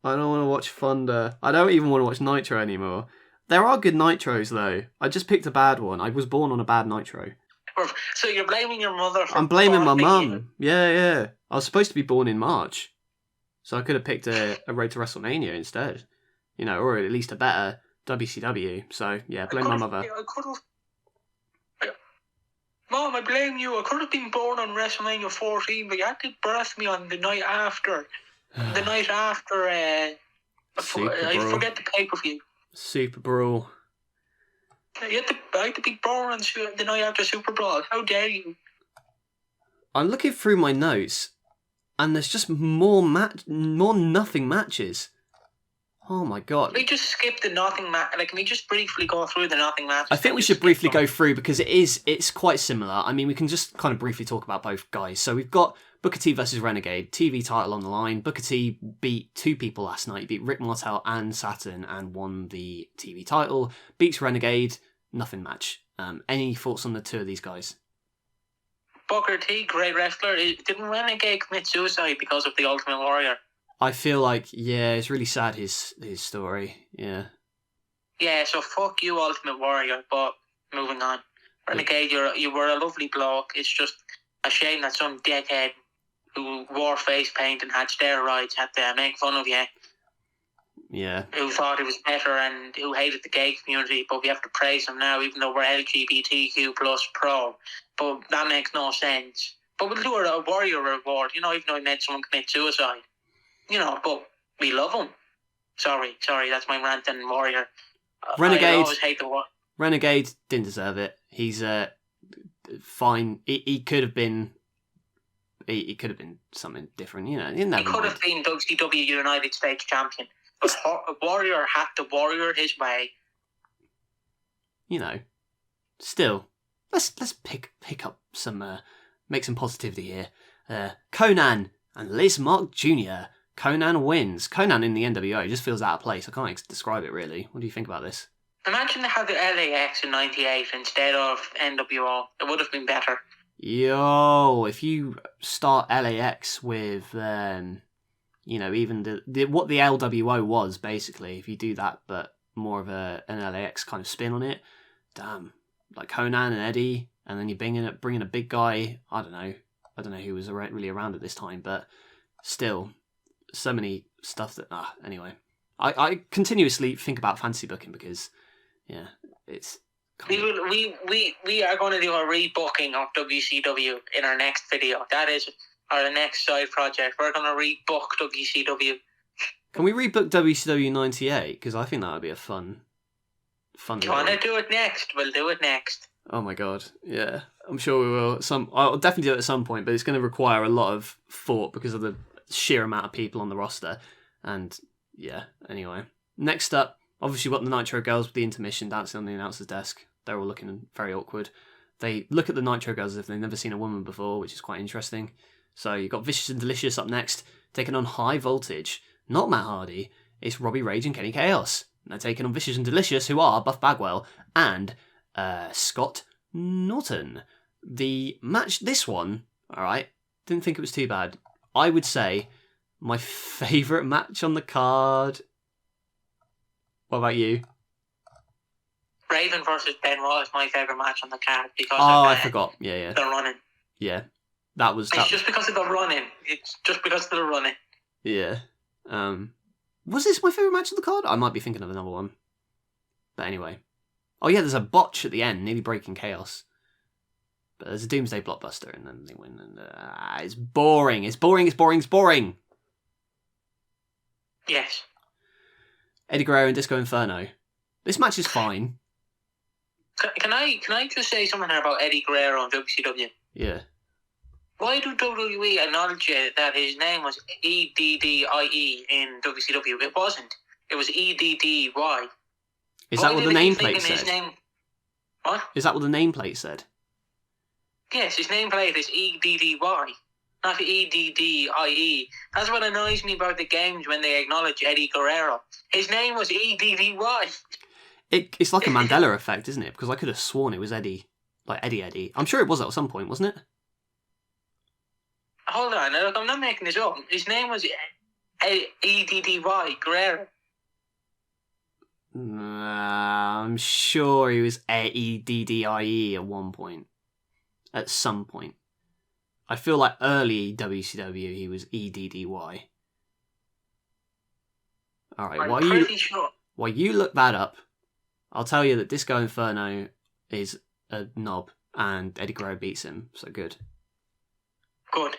I don't want to watch Thunder. I don't even want to watch Nitro anymore. There are good Nitros though. I just picked a bad one. I was born on a bad Nitro. So you're blaming your mother? I'm blaming my mum. Yeah. I was supposed to be born in March, so I could have picked a Road to WrestleMania instead. Or at least a better WCW. So yeah, blame my mother. I could have. Mom, I blame you. I could have been born on WrestleMania 14, but you had to birth me on the night after. The night after. I forget the pay-per-view. Super Brawl. I had to be born on the night after Super Brawl. How dare you? I'm looking through my notes, and there's just more nothing matches. Oh my god! Can we just skip the nothing match? Like, can we just briefly go through the nothing match? I think we should briefly go through because it's quite similar. I mean, we can just kind of briefly talk about both guys. So we've got Booker T versus Renegade, TV title on the line. Booker T beat two people last night. He beat Rick Martel and Saturn and won the TV title. Beats Renegade, nothing match. Any thoughts on the two of these guys? Booker T, great wrestler. Didn't Renegade commit suicide because of the Ultimate Warrior? I feel like, yeah, it's really sad, his story, yeah. Yeah, so fuck you, Ultimate Warrior, but moving on. Renegade, you were a lovely bloke. It's just a shame that some dickhead who wore face paint and had steroids had to make fun of you. Yeah. Who thought it was better and who hated the gay community, but we have to praise him now, even though we're LGBTQ plus pro. But that makes no sense. But we'll do a Warrior reward, even though he made someone commit suicide. But we love him. Sorry, that's my rant and Warrior. Renegade. I always hate the war. Renegade didn't deserve it. He's fine. He could have been. He could have been something different. He could have been WCW United States champion, but Warrior had to warrior his way. Still, let's pick up some make some positivity here. Conan and Liz Mark Jr. Conan wins. Conan in the NWO just feels out of place. I can't describe it really. What do you think about this? Imagine they had the LAX in '98 instead of NWO. It would have been better. Yo, if you start LAX with, even what the LWO was basically, if you do that, but more of an LAX kind of spin on it, damn, like Conan and Eddie, and then you bring in a big guy. I don't know who was really around at this time, but still, so many stuff that. Anyway, I continuously think about fantasy booking because, yeah, it's. We are going to do a rebooking of WCW in our next video. That is our next side project. We're going to rebook WCW. Can we rebook WCW 98? Because I think that would be a fun. Do you want to do it next? We'll do it next. Oh my god, yeah. I'm sure we will. I'll definitely do it at some point, but it's going to require a lot of thought because of the sheer amount of people on the roster. And yeah, anyway. Next up, obviously we've got the Nitro Girls with the intermission dancing on the announcer's desk. They're all looking very awkward. They look at the Nitro Girls as if they've never seen a woman before, which is quite interesting. So you've got Vicious and Delicious up next, taking on High Voltage. Not Matt Hardy, it's Robbie Rage and Kenny Chaos. And they're taking on Vicious and Delicious, who are Buff Bagwell and Scott Norton. The match, this one, alright, didn't think it was too bad. I would say my favourite match on the card. What about you? Raven versus Benoit is my favourite match on the card because I forgot. Yeah. The running. Yeah. It's just because of the running. It's just because of the running. Yeah. Was this my favourite match on the card? I might be thinking of another one. But anyway. Oh yeah, there's a botch at the end, nearly breaking chaos. But there's a Doomsday Blockbuster and then they win. And it's boring. It's boring. Yes. Eddie Guerrero and Disco Inferno. This match is fine. Can I just say something about Eddie Guerrero and WCW? Yeah. Why do WWE acknowledge that his name was EDDIE in WCW? It wasn't. It was EDDY. Is that what the nameplate said? What? Is that what the nameplate said? Yes, his nameplate is EDDY, not EDDIE. That's what annoys me about the games when they acknowledge Eddie Guerrero. His name was EDDY. It's like a Mandela effect, isn't it? Because I could have sworn it was Eddie. Like Eddie. I'm sure it was at some point, wasn't it? Hold on, look, I'm not making this up. His name was EDDY, Guerrero. I'm sure he was EDDIE at one point. At some point. I feel like early WCW he was EDDY. Alright, I'm pretty sure. While you look that up, I'll tell you that Disco Inferno is a knob, and Eddie Guerrero beats him, so good. Good.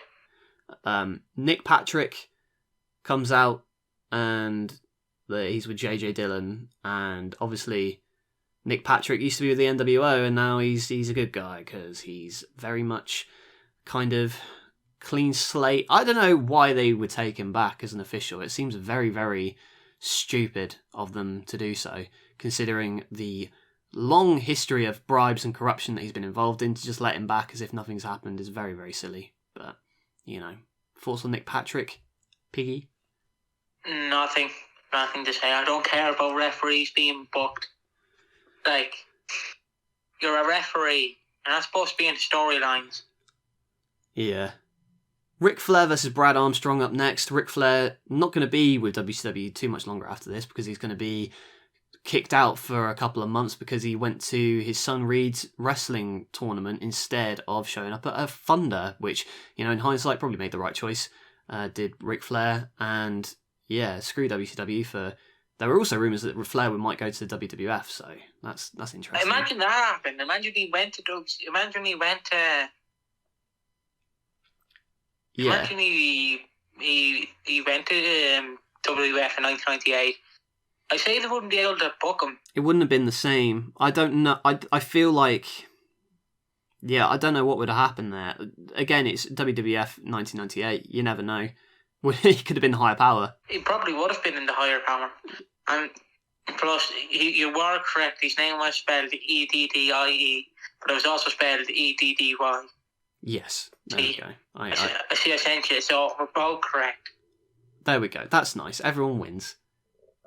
Nick Patrick comes out, and he's with JJ Dillon, and obviously Nick Patrick used to be with the NWO, and now he's a good guy because he's very much kind of clean slate. I don't know why they would take him back as an official. It seems very, very stupid of them to do so, considering the long history of bribes and corruption that he's been involved in. To just let him back as if nothing's happened is very, very silly. But, thoughts on Nick Patrick? Piggy? Nothing to say. I don't care about referees being booked. Like, you're a referee. You're not supposed to be in storylines. Yeah. Ric Flair versus Brad Armstrong up next. Ric Flair not going to be with WCW too much longer after this because he's going to be kicked out for a couple of months because he went to his son Reed's wrestling tournament instead of showing up at a Thunder, which, in hindsight probably made the right choice, did Ric Flair. And yeah, screw WCW for... There were also rumours that Ric Flair might go to the WWF, so that's interesting. Imagine that happened. Imagine he went to... Yeah. Imagine he went to WWF in 1998. I say they wouldn't be able to book him. It wouldn't have been the same. I don't know. I feel like... Yeah, I don't know what would have happened there. Again, it's WWF 1998. You never know. He could have been higher power. He probably would have been in the higher power. And plus, you were correct. His name was spelled E-D-D-I-E, but it was also spelled E-D-D-Y. Yes, there we go. I see, I sent you, so we're both correct. There we go. That's nice. Everyone wins.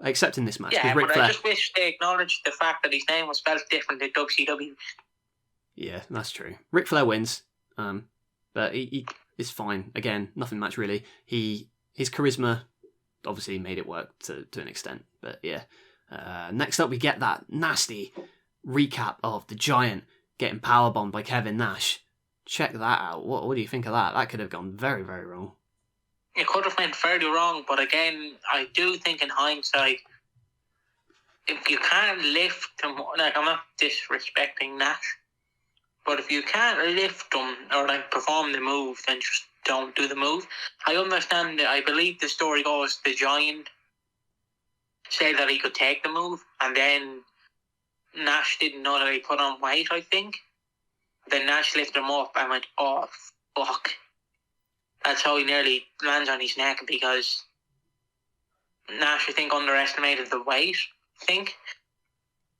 Except in this match. Yeah, Ric but Flair... I just wish they acknowledged the fact that his name was spelled different in WCW. Yeah, that's true. Ric Flair wins, but he is fine. Again, nothing much really. His charisma obviously made it work to an extent, but yeah. Next up, we get that nasty recap of the Giant getting powerbombed by Kevin Nash. Check that out. What do you think of that? That could have gone very, very wrong. It could have went fairly wrong, but again, I do think in hindsight, if you can't lift him, like, I'm not disrespecting Nash, but if you can't lift him or perform the move, then just don't do the move. I understand that. I believe the story goes the Giant said that he could take the move, and then Nash didn't know that he put on weight, I think. Then Nash lifted him up and went, oh, fuck. That's how he nearly lands on his neck, because Nash, I think, underestimated the weight, I think.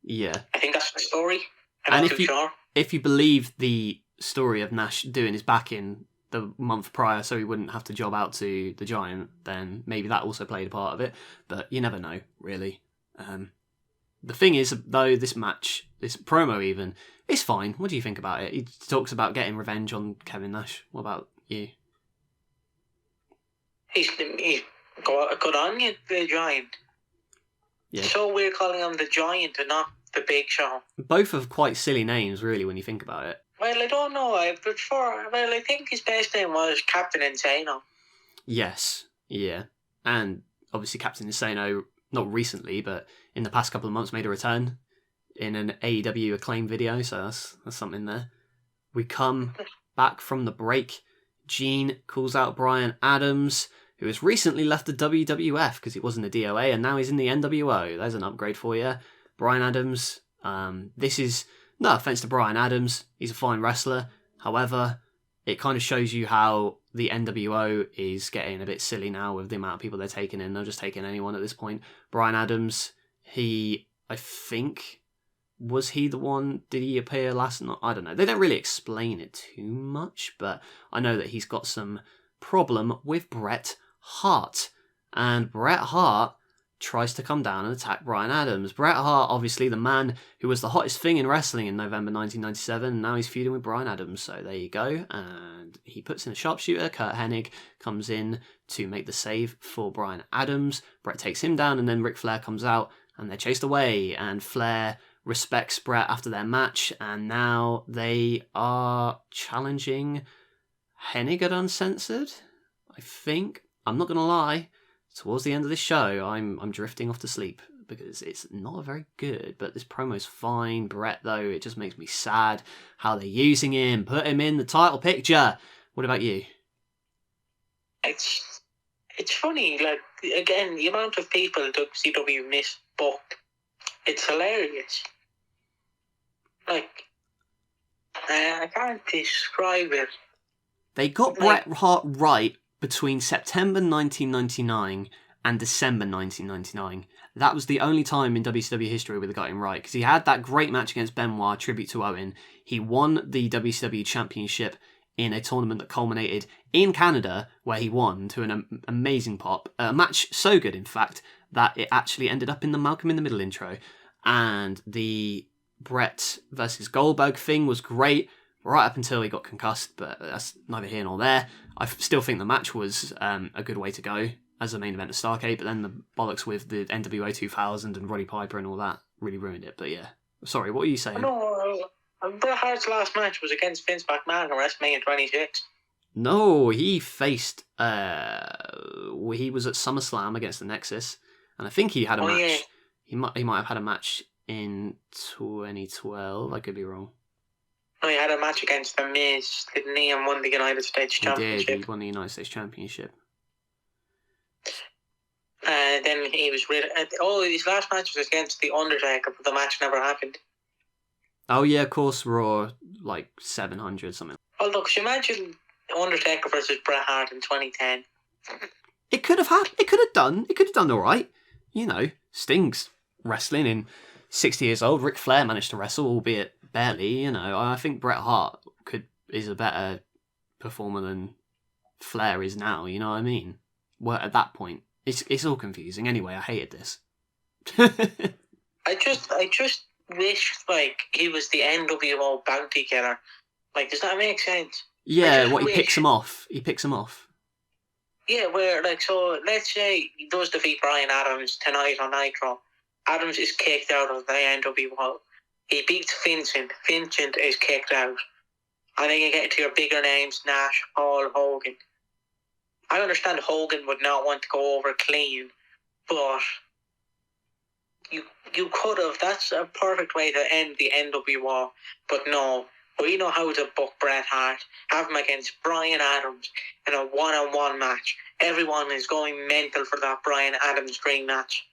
Yeah. I think that's the story. I'm not too sure. If you believe the story of Nash doing his back in the month prior so he wouldn't have to job out to the Giant, then maybe that also played a part of it. But you never know, really. The thing is, though, this match, this promo even, it's fine. What do you think about it? He talks about getting revenge on Kevin Nash. What about you? He's good on you, the Giant. Yeah. It's so weird calling him the Giant and not the Big Show. Both are quite silly names, really, when you think about it. Well, I don't know. I think his best name was Captain Insano. Yes, yeah. And obviously Captain Insano, not recently, but in the past couple of months, made a return in an AEW Acclaim video, so that's something there. We come back from the break. Gene calls out Bryan Adams, who has recently left the WWF because he was in the DOA, and now he's in the NWO. There's an upgrade for you. Bryan Adams, this is... No offence to Bryan Adams, he's a fine wrestler. However, it kind of shows you how the NWO is getting a bit silly now with the amount of people they're taking in. They're just taking anyone at this point. Bryan Adams, I think, was he the one? Did he appear last night? I don't know. They don't really explain it too much, but I know that he's got some problem with Bret Hart. And Bret Hart tries to come down and attack Bryan Adams. Bret Hart, obviously the man who was the hottest thing in wrestling in November 1997, and now he's feuding with Bryan Adams. So there you go. And he puts in a sharpshooter. Kurt Hennig comes in to make the save for Bryan Adams. Bret takes him down, and then Ric Flair comes out, and they're chased away. And Flair respects Bret after their match, and now they are challenging Hennig at Uncensored, I think. I'm not going to lie. Towards the end of this show, I'm drifting off to sleep, because it's not very good. But this promo's fine. Bret, though, it just makes me sad how they're using him. Put him in the title picture. What about you? It's funny, like, again, the amount of people WCW misbooked, it's hilarious. Like, I can't describe it. They got Bret Hart right between September 1999 and December 1999. That was the only time in WCW history where they got him right, because he had that great match against Benoit, tribute to Owen. He won the WCW Championship in a tournament that culminated in Canada, where he won to an amazing pop. A match so good, in fact, that it actually ended up in the Malcolm in the Middle intro. And the Bret versus Goldberg thing was great, right up until he got concussed, but that's neither here nor there. I still think the match was a good way to go as a main event of Starrcade, but then the bollocks with the NWA 2000 and Roddy Piper and all that really ruined it. But yeah, sorry, what were you saying? No, Bret Hart's last match was against Vince McMahon at WrestleMania 26. No, he faced... he was at SummerSlam against the Nexus, and I think he had a match... Yeah. He might have had a match in 2012, I could be wrong. No, he had a match against The Miz, didn't he, and won the United States Championship. He won the United States Championship. Then he was his last match was against The Undertaker, but the match never happened. Oh yeah, of course, Raw, like 700 something. Oh look, imagine Undertaker versus Bret Hart in 2010. It could have done all right. You know, Sting's wrestling in 60 years old. Ric Flair managed to wrestle, albeit barely. You know, I think Bret Hart is a better performer than Flair is now. You know what I mean? Well, at that point, it's all confusing. Anyway, I hated this. I just wish like he was the NWO bounty killer. Like, does that make sense? Yeah, he picks him off. He picks him off. Yeah, where like, so let's say he does defeat Bryan Adams tonight on Nitro. Adams is kicked out of the NWO. He beats Vincent. Vincent is kicked out. And then you get to your bigger names, Nash, Hall, Hogan. I understand Hogan would not want to go over clean, but you could have. That's a perfect way to end the NWO. But no, we know how to book Bret Hart. Have him against Bryan Adams in a one-on-one match. Everyone is going mental for that Bryan Adams dream match.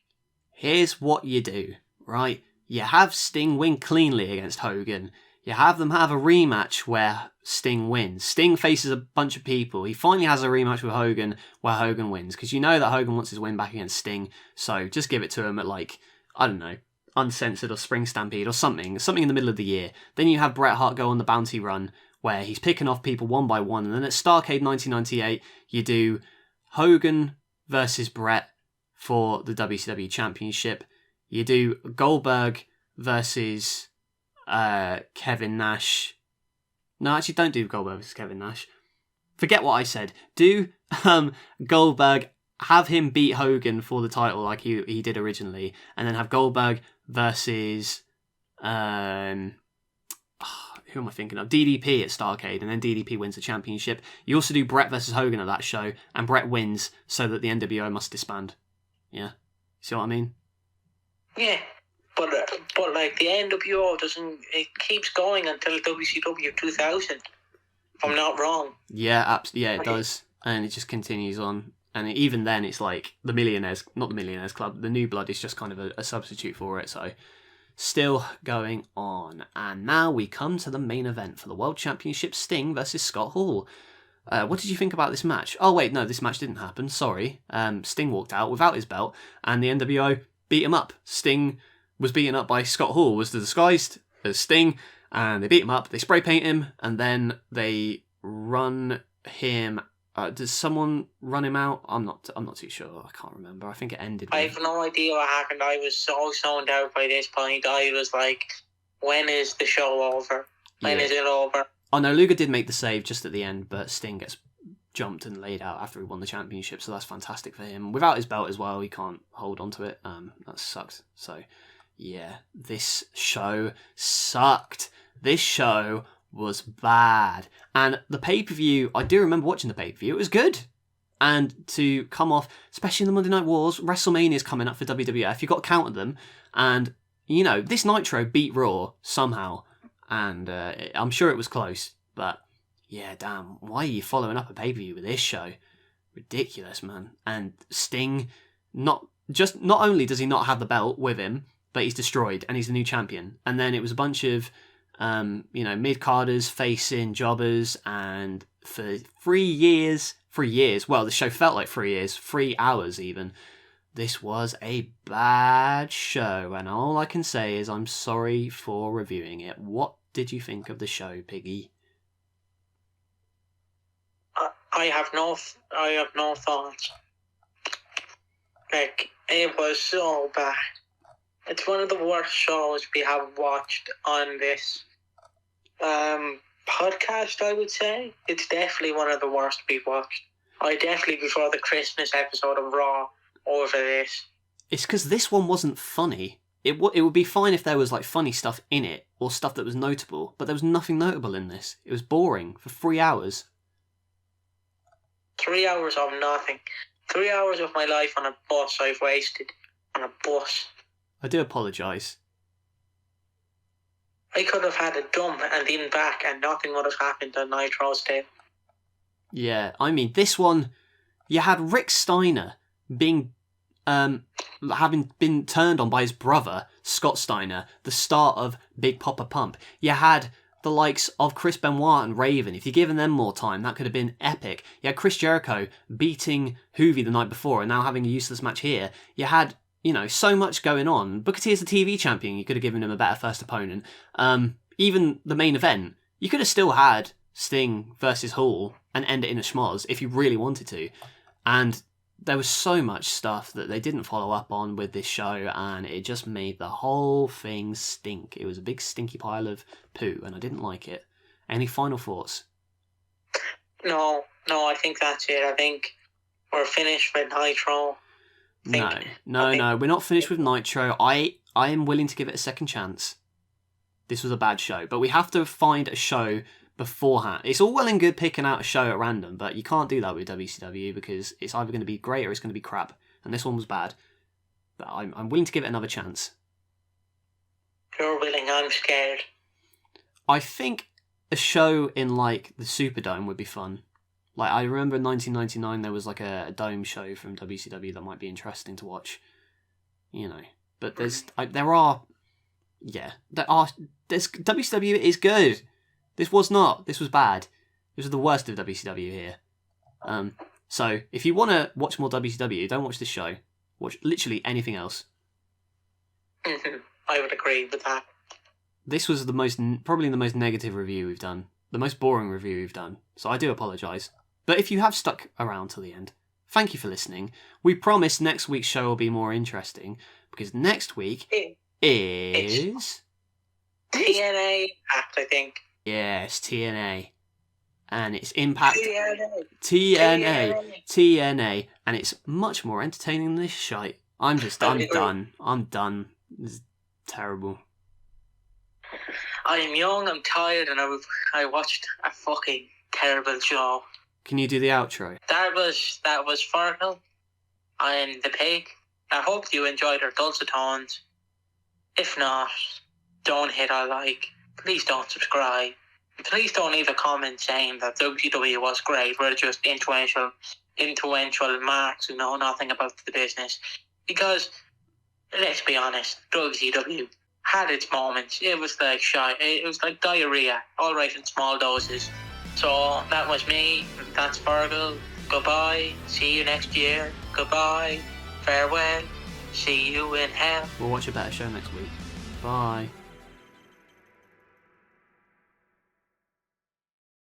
Here's what you do, right? You have Sting win cleanly against Hogan. You have them have a rematch where Sting wins. Sting faces a bunch of people. He finally has a rematch with Hogan where Hogan wins, because you know that Hogan wants his win back against Sting, so just give it to him at, like, I don't know, Uncensored or Spring Stampede or something in the middle of the year. Then you have Bret Hart go on the bounty run where he's picking off people one by one, and then at Starrcade 1998 you do Hogan versus Bret for the WCW Championship. You do Goldberg versus Kevin Nash. No, actually, don't do Goldberg versus Kevin Nash. Forget what I said. Do Goldberg, have him beat Hogan for the title like he did originally, and then have Goldberg versus who am I thinking of? DDP at Starrcade, and then DDP wins the championship. You also do Bret versus Hogan at that show, and Bret wins so that the NWO must disband. Yeah, see what I mean? Yeah. But like the NWO it keeps going until WCW 2000. If I'm not wrong. Yeah, it does, and it just continues on. And even then, it's like not the Millionaires Club, the New Blood is just kind of a substitute for it. So, still going on. And now we come to the main event for the World Championship: Sting versus Scott Hall. What did you think about this match? Oh wait, no, this match didn't happen. Sorry, Sting walked out without his belt, and the NWO beat him up. Sting was beaten up by Scott Hall, was disguised as Sting, and they beat him up, they spray paint him, and then they run him. Does someone run him out? I'm not too sure. I can't remember. I think it ended. I have no idea what happened. I was so zoned out by this point. I was like, when is the show over? When is it over? Oh no, Luger did make the save just at the end, but Sting gets jumped and laid out after he won the championship, so that's fantastic for him. Without his belt as well, he can't hold on to it. That sucks. So yeah, this show sucked. This show was bad. And the pay-per-view, I do remember watching the pay-per-view. It was good. And to come off, especially in the Monday Night Wars, WrestleMania's coming up for WWF. You've got to count them. And, this Nitro beat Raw somehow. And I'm sure it was close. But, yeah, damn. Why are you following up a pay-per-view with this show? Ridiculous, man. And Sting, not only does he not have the belt with him, but he's destroyed and he's the new champion. And then it was a bunch of, mid-carders facing jobbers, and for 3 years, well, the show felt like 3 years, 3 hours even. This was a bad show, and all I can say is I'm sorry for reviewing it. What did you think of the show, Piggy? I have no thoughts. Like, it was so bad. It's one of the worst shows we have watched on this podcast, I would say. It's definitely one of the worst we've watched. I definitely prefer the Christmas episode of Raw over this. It's because this one wasn't funny. It would be fine if there was like funny stuff in it, or stuff that was notable, but there was nothing notable in this. It was boring for 3 hours. 3 hours of nothing. 3 hours of my life on a bus I've wasted. On a bus. I do apologise. I could have had a dump and been back and nothing would have happened on Nitro's Day. Yeah, I mean, this one, you had Rick Steiner being, having been turned on by his brother, Scott Steiner, the star of Big Papa Pump. You had the likes of Chris Benoit and Raven. If you'd given them more time, that could have been epic. You had Chris Jericho beating Hoovy the night before and now having a useless match here. You had, so much going on. Booker T is the TV champion. You could have given him a better first opponent. Even the main event, you could have still had Sting versus Hall and end it in a schmoz if you really wanted to. And there was so much stuff that they didn't follow up on with this show, and it just made the whole thing stink. It was a big stinky pile of poo, and I didn't like it. Any final thoughts? No, I think that's it. I think we're finished with Nitro. No, we're not finished with Nitro. I am willing to give it a second chance. This was a bad show, but we have to find a show beforehand. It's all well and good picking out a show at random, but you can't do that with WCW because it's either going to be great or it's going to be crap. And this one was bad. But I'm willing to give it another chance. You're willing, I'm scared. I think a show in like the Superdome would be fun. Like, I remember in 1999 there was like a dome show from WCW that might be interesting to watch. But WCW is good. This was not. This was bad. This was the worst of WCW here. So, if you want to watch more WCW, don't watch this show. Watch literally anything else. I would agree with that. This was probably the most negative review we've done. The most boring review we've done. So I do apologise. But if you have stuck around till the end, thank you for listening. We promise next week's show will be more interesting, because next week is... TNA, I think. Yes, TNA. And it's Impact. TNA. And it's much more entertaining than this shite. I'm done. I'm done. This is terrible. I'm young, I'm tired, and I watched a fucking terrible show. Can you do the outro? That was Fergal. I'm the pig. I hope you enjoyed our dulcet tones. If not, don't hit a like. Please don't subscribe. Please don't leave a comment saying that WCW was great. We're just influential marks who know nothing about the business. Because, let's be honest, WCW had its moments. It was like shite. It was like diarrhea, all right in small doses. So that was me. That's Fergal. Goodbye. See you next year. Goodbye. Farewell. See you in hell. We'll watch a better show next week. Bye.